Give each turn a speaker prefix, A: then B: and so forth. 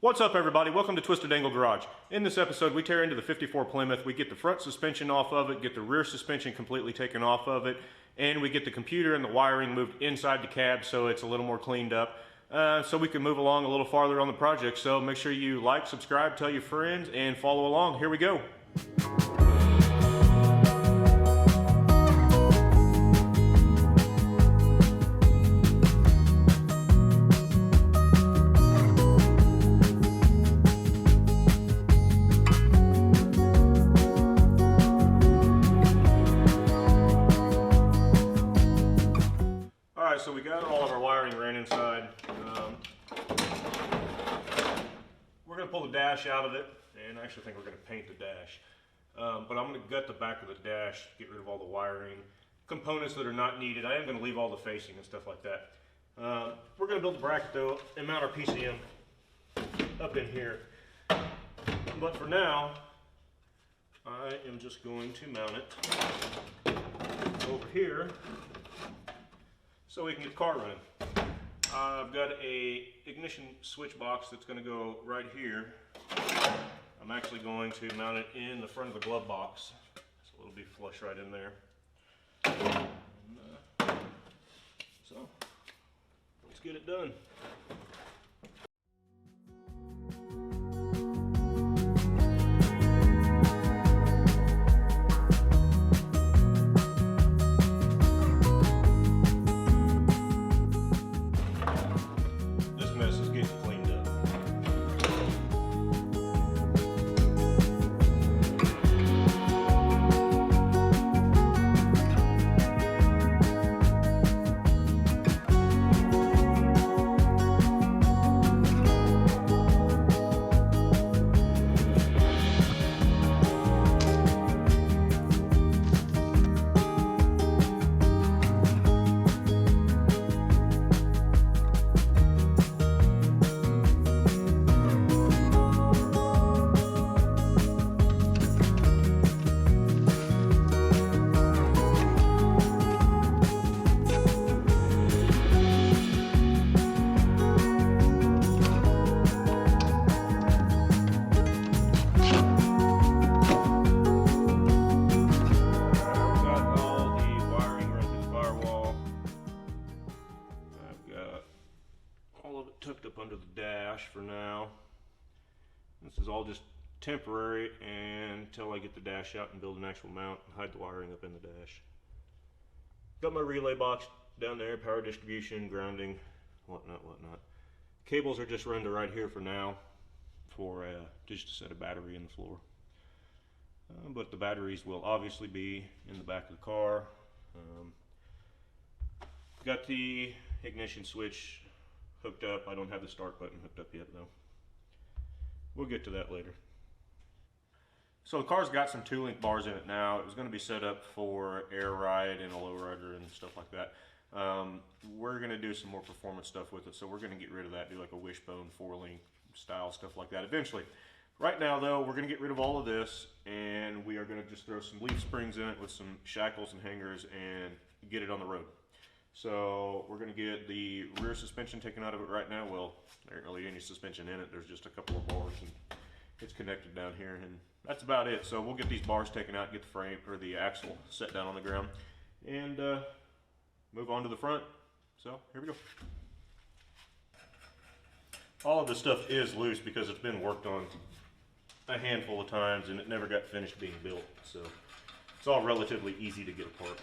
A: What's up, everybody? Welcome to Twisted Angle Garage. In this episode, we tear into the 54 Plymouth. We get the front suspension off of it, get the rear suspension completely taken off of it, and we get the computer and the wiring moved inside the cab so it's a little more cleaned up, so we can move along a little farther on the project. So make sure you like, subscribe, tell your friends, and follow along. Here we go. So we got all of our wiring ran inside. We're going to pull the dash out of it, and I actually think we're going to paint the dash. But I'm going to gut the back of the dash, get rid of all the wiring, components that are not needed. I am going to leave all the facing and stuff like that. We're going to build the bracket though and mount our PCM up in here. But for now, I am just going to mount it over here so we can get the car running. I've got a ignition switch box that's going to go right here. I'm actually going to mount it in the front of the glove box, so it'll be flush right in there. And, so let's get it done. Tucked up under the dash for now. This is all just temporary until I get the dash out and build an actual mount and hide the wiring up in the dash. Got my relay box down there, power distribution, grounding, whatnot. Cables are just run to right here for now for just to set a battery in the floor. But the batteries will obviously be in the back of the car. Got the ignition switch hooked up. I don't have the start button hooked up yet though. We'll get to that later. So the car's got some 2-link bars in it now. It was going to be set up for air ride and a low rider and stuff like that. We're going to do some more performance stuff with it, so we're going to get rid of that, do like a wishbone 4-link style stuff like that eventually. Right now though, we're going to get rid of all of this, and we are going to just throw some leaf springs in it with some shackles and hangers and get it on the road. So we're going to get the rear suspension taken out of it right now. Well, there ain't really any suspension in it. There's just a couple of bars and it's connected down here, and that's about it. So we'll get these bars taken out, get the frame or the axle set down on the ground, and move on to the front. So here we go. All of this stuff is loose because it's been worked on a handful of times and it never got finished being built. So it's all relatively easy to get apart.